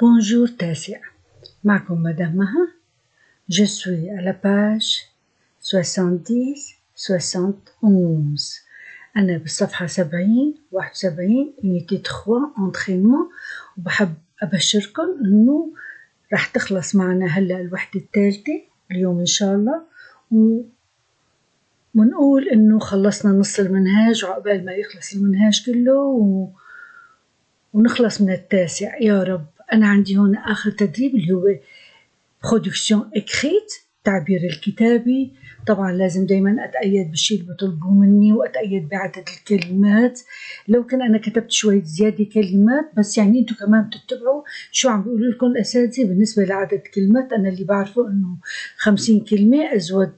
Bonjour تاسع، معكم مدام مها. Je suis à la page 70-71. أنا بالصفحة 71 unité 3 entraînement، وبحب أبشركم إنه راح تخلص معنا هلا الوحدة الثالثة اليوم إن شاء الله، ونقول إنه خلصنا نص المنهاج وعقبال ما يخلص المنهاج كله ونخلص من التاسع يا رب. أنا عندي هون آخر تدريب اللي هو برودكسيون إكريت، تعبير الكتابي. طبعا لازم دايما أتأيد بالشيء اللي بطلبوه مني وأتأيد بعدد الكلمات. لو كان أنا كتبت شوية زيادة كلمات بس يعني أنتوا كمان بتتبعوا شو عم بيقولوا لكم الأساتذة بالنسبة لعدد كلمات. أنا اللي بعرفه إنه 50 كلمة أزود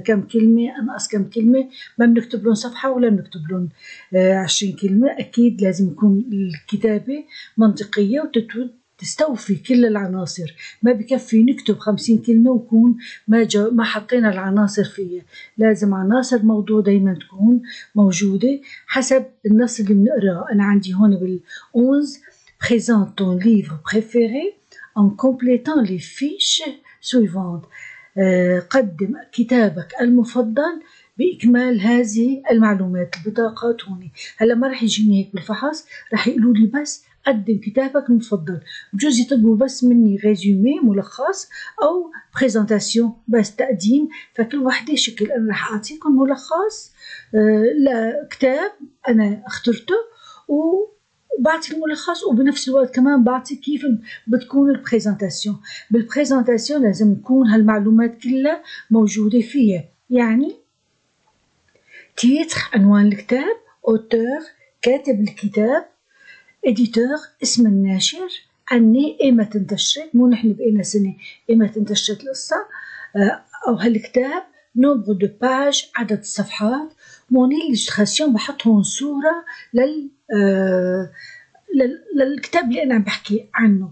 كم كلمة أنقص كم كلمة، ما بنكتب لهم صفحة ولا بنكتب لهم 20 كلمة. أكيد لازم يكون الكتابة منطقية تستوفي كل العناصر، ما بكفي نكتب 50 كلمة ويكون ما حطينا العناصر فيها. لازم عناصر موضوع دايما تكون موجودة حسب النص اللي بنقراه. أنا عندي هون بال11 présente ton livre préféré en complétant les fiches suivantes. قدم كتابك المفضل بإكمال هذه المعلومات. البطاقات هون هلا ما رح يجيني هيك بالفحص، رح يقولوا لي بس قدم كتابك المفضل. بجوز يطلبوا بس مني ريزومي ملخص أو بريزنتاسيون بس تقديم، فكل وحدة شكل. أنا رح أعطيكم ملخص لكتاب أنا اخترته وبعطي الملخص، وبنفس الوقت كمان بعطي كيف بتكون البريزنتاسيون. بالبريزنتاسيون لازم تكون هالمعلومات كلها موجودة فيها، يعني تيتر عنوان الكتاب، أوتور كاتب الكتاب، إديتور اسم الناشر، أني إيمتى انتشرت، مو نحن بقينا سنة إيمتى انتشرت القصة أو هالكتاب، نومبر دو باج عدد الصفحات، مون إليستراسيون بحط هون صورة للكتاب اللي أنا عم بحكي عنه.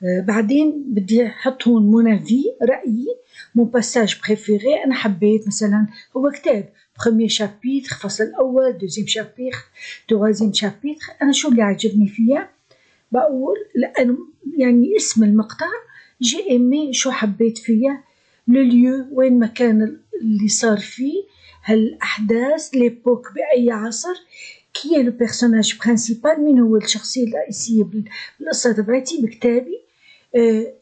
بعدين بدي أحط هون مون أفي رأيي، مون باساج بريفيري. أنا حبيت مثلا هو كتاب premier chapitre فصل الأول، deuxième chapitre troisième chapitre. أنا شو اللي عجبني فيها بقول، لأنه يعني اسم المقطع جي إيمي شو حبيت فيها، لليو وين مكان اللي صار فيه هالأحداث، ليبوك بأي عصر، كي لو بيرسوناج برينسيبال مين هو الشخصية الرئيسية بالقصة تبعتي بكتابي،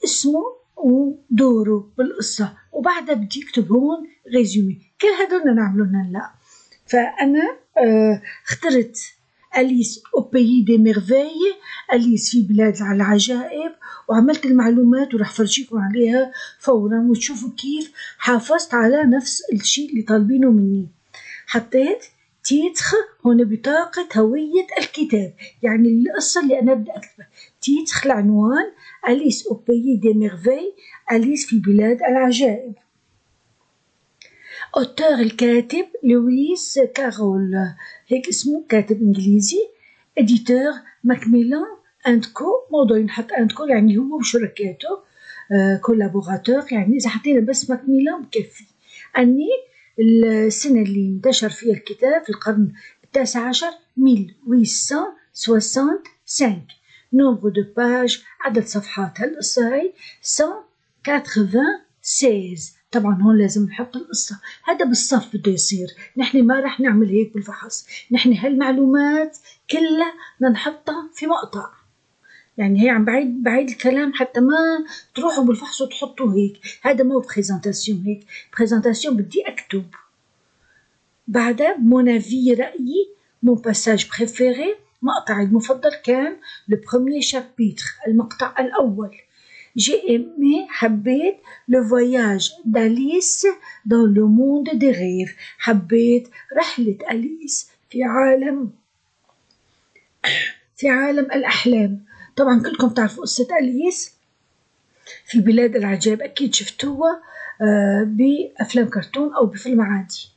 اسمه ودوره بالقصة، وبعدها بدي اكتب هون ريزومي. كل هدول نعملهم هلا. فأنا اخترت أليس أو بيي دي ميرفيي، أليس في بلاد العجائب، وعملت المعلومات ورح فرجيكم عليها فورا وتشوفوا كيف حافظت على نفس الشيء اللي طالبينه مني. حطيت تيتر هون بطاقة هوية الكتاب، يعني القصة اللي أنا بدي أكتبها. تيتر العنوان أليس أو بيي دي ميرفيي، أليس في بلاد العجائب. أوتور الكاتب لويس كارول، هيك اسمه كاتب إنجليزي. إديتور ماكميلان أند كو، موضوع ينحط أند كو يعني هو وشركاته، كولابوراتور يعني إذا حطينا بس ماكميلان بكفي. أني السنة اللي انتشر فيها الكتاب في القرن 19 1865. نومبر دو باج عدد صفحات هالقصة هي 196. طبعا هون لازم نحط القصة، هذا بالصف بده يصير. نحن ما رح نعمل هيك بالفحص، نحن هالمعلومات كلها نحطها في مقطع. يعني هي عم بعيد الكلام حتى ما تروحوا بالفحص وتحطوا هيك. هذا مو بريزنتاسيون، هيك بريزنتاسيون بدي أكتب. بعدها مون أفي رأيي، مون باساج بريفيري، مقطعي المفضل كان لو بروميير شابيتر المقطع الأول. j'ai aimé حبيت le voyage d'Alice dans le monde des rêves، حبيت رحلة أليس في عالم الأحلام. طبعا كلكم تعرفوا قصة أليس في بلاد العجائب، أكيد شفتوها بأفلام كرتون أو بفيلم عادي.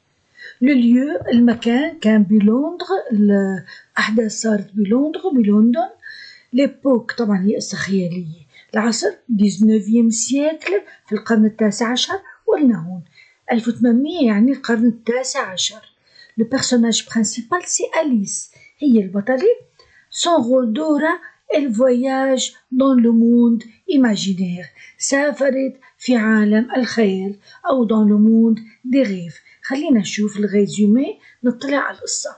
لليو المكان كان بلندن، الأحداث صارت بلندن. ليبوك طبعا هي قصة خيالية. العصر 19 سيكل في القرن 19، وقلنا هون 1800 يعني القرن 19. لو بيرسوناج برينسيبال سي أليس، هي البطلة. سون رول دورها elle voyage dans le monde imaginaire. سافرت في عالم الخيال أو dans le monde des rêves. خلينا نشوف الريزومي، نطلع على القصة.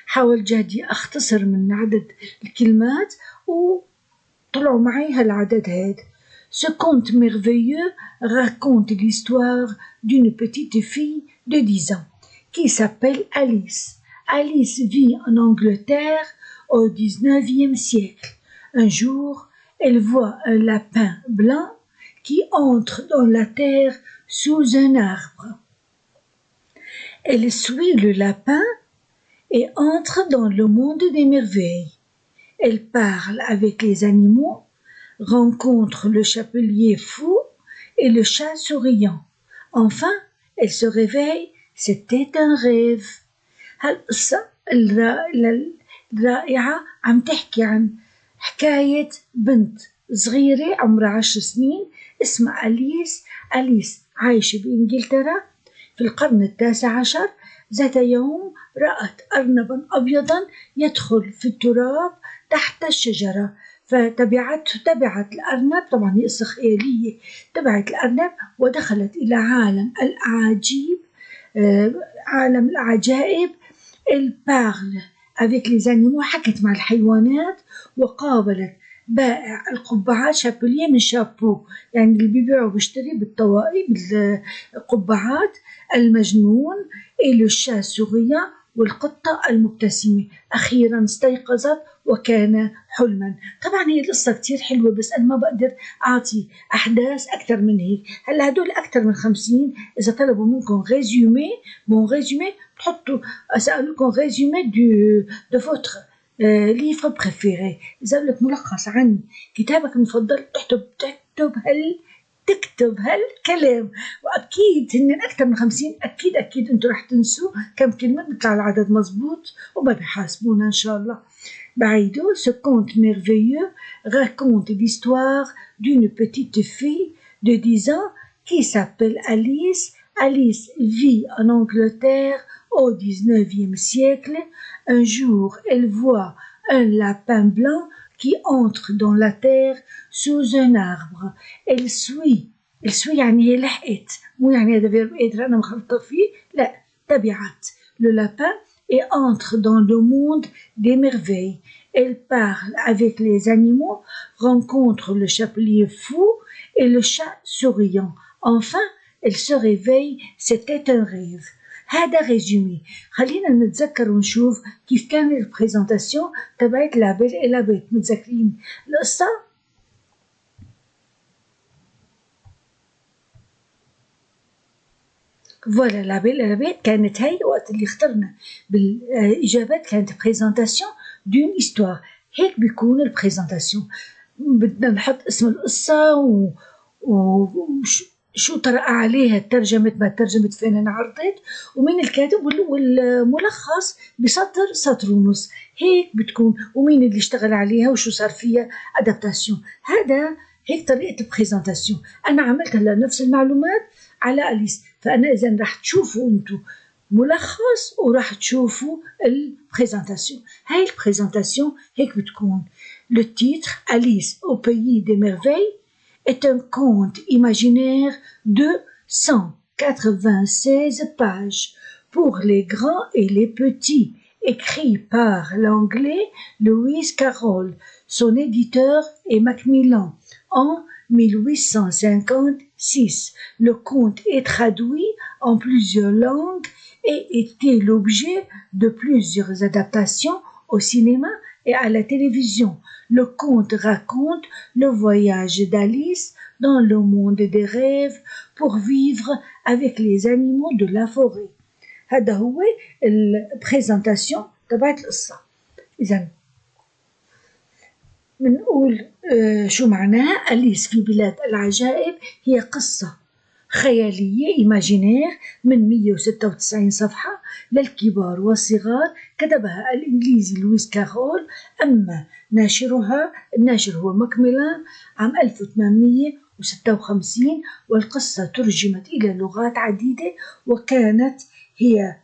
حاول جهدي أختصر من عدد الكلمات وطلعوا معي هالعدد هاد. Ce conte merveilleux raconte l'histoire d'une petite fille de 10 ans qui s'appelle Alice. Alice vit en Angleterre au 19e siècle. Un jour, elle voit un lapin blanc qui entre dans la terre sous un arbre. Elle suit le lapin et entre dans le monde des merveilles. Elle parle avec les animaux, rencontre le chapelier fou et le chat souriant. Enfin, elle se réveille, c'était un rêve. هالقصة الرائعة عم تحكي عن حكاية بنت صغيرة عمرها 10 سنين اسمها أليس. أليس عايشة بإنجلترا في القرن 19. ذات يوم رأت أرنبا أبيضا يدخل في التراب تحت الشجرة، تبعت الأرنب، طبعا هي قصة خيالية، تبعت الأرنب ودخلت إلى عالم الأعاجيب، عالم العجائب. Elle parle avec les animaux، حكت مع الحيوانات، وقابلت بائع القبعات، شابليه من شابو يعني اللي بيبيعوا وبيشتري بالطواقي بالقبعات، المجنون إلو الشاة الصغيرة والقطة المبتسمة. أخيرا استيقظت وكان حلما. طبعا هي القصة كتير حلوة بس أنا ما بقدر أعطي أحداث أكثر من هيك. هلا هدول أكثر من 50. إذا طلبوا منكم ريزومي بتحطوا أسألكم ريزومي de votre livre préféré. إذا بدك ملخص عن كتابك المفضل تكتب هالكلام، وأكيد هن أكثر من 50. أكيد أنتوا رح تنسوا كم كلمة، بيطلع العدد مزبوط وما بيحاسبونا إن شاء الله. بعيدو. Ce conte merveilleux raconte l'histoire d'une petite fille de 10 ans qui s'appelle Alice. Alice vit en Angleterre au 19e siècle. Un jour, elle voit un lapin blanc qui entre dans la terre sous un arbre. Elle suit يعني هي لحقت، مو يعني هذا فيرب قادرة أنا مخلطة فيه، لا، تبعت le lapin et entre dans le monde des merveilles. Elle parle avec les animaux, rencontre le chapelier fou et le chat souriant. Enfin, elle se réveille, c'était un rêve. هذا ريزومي. خلينا نتذكر ونشوف كيف كان البريزنتاسيون تبعت لابيل إلى بيت. متذكرين القصة؟ فوالا لابيل إلى بيت كانت هاي وقت اللي اخترنا بالإجابات كانت بريزنتاسيون دون إستوار. هيك بيكون البريزنتاسيون، بدنا نحط اسم القصة شو طرأ عليها، ترجمت ما ترجمت، فين انعرضت، ومين الكاتب، والملخص بسطر سطر ونص. هيك بتكون، ومين اللي اشتغل عليها وشو صار فيها أدابتاسيون. هذا هيك طريقة البريزنتاسيون. أنا عملت هلا نفس المعلومات على أليس، فأنا إذا رح تشوفوا أنتوا ملخص وراح تشوفوا البريزنتاسيون. هاي البريزنتاسيون هيك بتكون. Le titre Alice au pays des merveilles est un conte imaginaire de 196 pages pour les grands et les petits, écrit par l'anglais Lewis Carroll. Son éditeur est Macmillan en 1856. Le conte est traduit en plusieurs langues et était l'objet de plusieurs adaptations au cinéma et à la télévision. Le conte raconte le voyage d'Alice dans le monde des rêves pour vivre avec les animaux de la forêt. هذا هو البريزنتاسيون تبعت القصة. إذا بنقول شو معناها. أليس في بلاد العجائب هي قصة خيالية إيماجينير من 196 صفحة للكبار والصغار، كتبها الإنجليزي لويس كارول. أما الناشر هو ماكميلان عام 1856، والقصة ترجمت إلى لغات عديدة، وكانت هي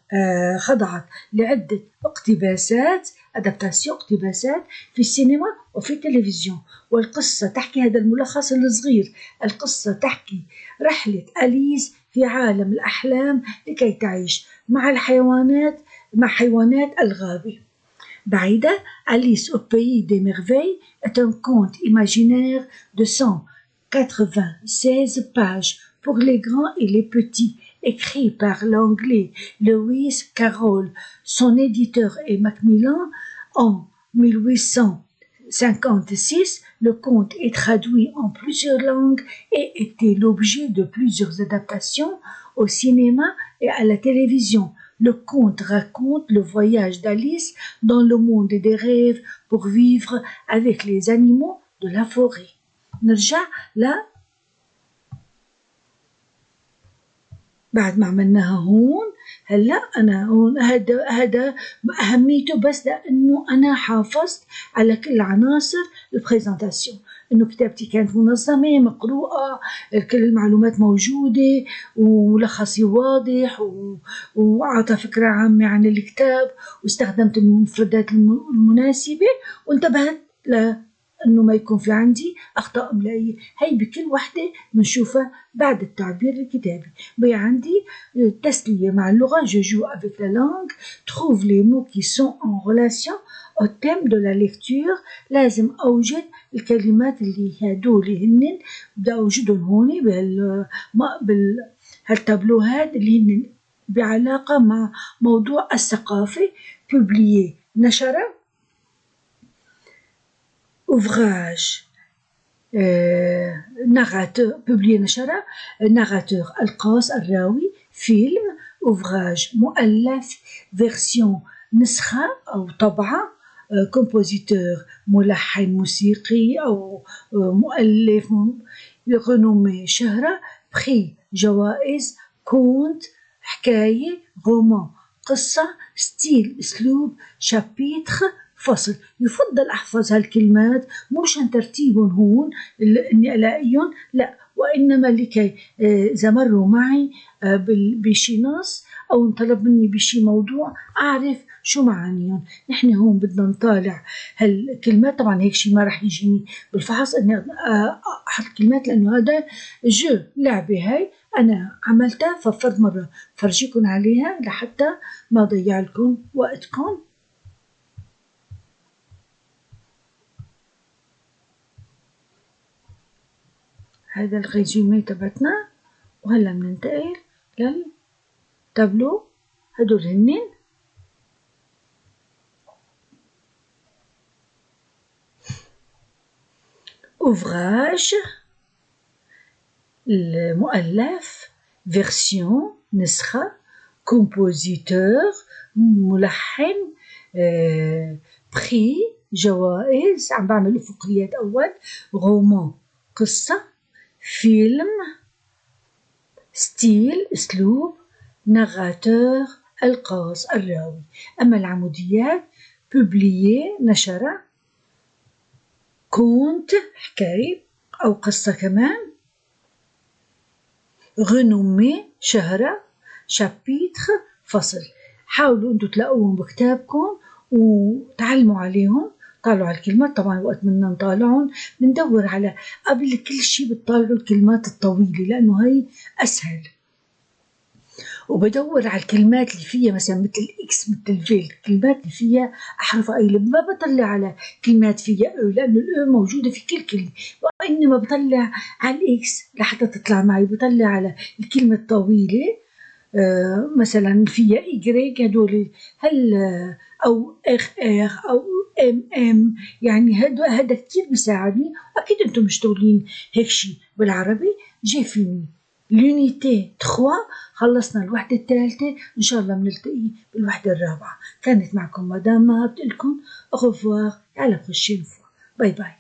خضعت لعدة اقتباسات أدابتاسيون اقتباسات في السينما وفي التلفزيون. والقصة تحكي، هذا الملخص الصغير، القصة تحكي رحلة أليس في عالم الأحلام لكي تعيش مع الحيوانات، مع حيوانات الغابة. بعيدة، Alice au pays des merveilles est un conte imaginaire de 196 pages pour les grands et les petits, écrit par l'anglais Lewis Carroll. Son éditeur est Macmillan. En 1856, le conte est traduit en plusieurs langues et était l'objet de plusieurs adaptations au cinéma et à la télévision. Le conte raconte le voyage d'Alice dans le monde des rêves pour vivre avec les animaux de la forêt. نرجع بعد ما عملناها هون. هلا أنا هون هذا أهميته بس لأنه أنا حافظت على كل عناصر البريزنتاسيون، إنه كتابتي كانت منظمة مقروءة، كل المعلومات موجودة وملخصي واضح وأعطى فكرة عامة عن الكتاب، واستخدمت المفردات المناسبة، وانتبهت إنه ما يكون في عندي أخطاء إملائية. هي بكل وحدة بنشوفها بعد التعبير الكتابي. بي عندي تسلية مع اللغة. Je joue avec la langue. Trouve les mots qui sont en relation au thème de la lecture. لازم أوجد الكلمات اللي هدول هن بدي أوجدهم هون هالتابلوهات اللي هن بعلاقة مع موضوع الثقافة. publier نشر. ouvrage narrateur publié نشر narrateur القاص الراوي. فيلم ouvrage مؤلف. version نسخة أو طبعة. compositeur ملحن موسيقي أو مؤلف. renommé شهرة. prix جوائز. conte حكاية. roman قصة. ستيل أسلوب. chapitre فصل. يفضل أحفظ هالكلمات مو مشان ترتيبهم هون إني ألاقيهم، لا، وإنما لكي إذا مروا معي بشي نص أو انطلب مني بشي موضوع أعرف شو معانيهم. نحن هون بدنا نطالع هالكلمات. طبعا هيك شي ما رح يجيني بالفحص إني أحط كلمات، لأنه هذا لعبة هاي أنا عملتها، ففرد مرة فرجيكم عليها لحتى ما ضيع لكم وقتكم. هذا الريزومي تبعتنا، وهلا بننتقل للتابلو. هدول هنن ouvrage المؤلف. version نسخة. compositeur ملحن. prix جوائز، عم بعمل أفقيات أول. roman قصة. فيلم. ستيل أسلوب. ناراتور القاص الراوي. أما العموديات publié نشر. كونت حكاية أو قصة كمان. renommé شهرة. chapitre فصل. حاولوا أنتوا تلاقوهم بكتابكم وتعلموا عليهم. طالعوا على الكلمات. طبعا وقت بدنا نطالعهم بندور على قبل كل شيء بتطالعوا الكلمات الطويلة لأنه هي أسهل، وبدور على الكلمات اللي فيها مثلا مثل الإكس مثل في، الكلمات اللي فيها أحرف قليلة. ما بطلع على كلمات فيها لأنه موجودة في كل كلمة، وإنما بطلع على الإكس لحتى تطلع معي. بطلع على الكلمة الطويلة مثلا فيها إجريك، هدول هل أو أو ام يعني هذا كتير بيساعدني. أكيد أنتم مشتغلين هيك شي بالعربي. جي فيني l'unité 3. خلصنا الوحدة الثالثة، إن شاء الله بنلتقي بالوحدة الرابعة. كانت معكم مدام ما بتقلكم au revoir، على prochaine fois. باي باي.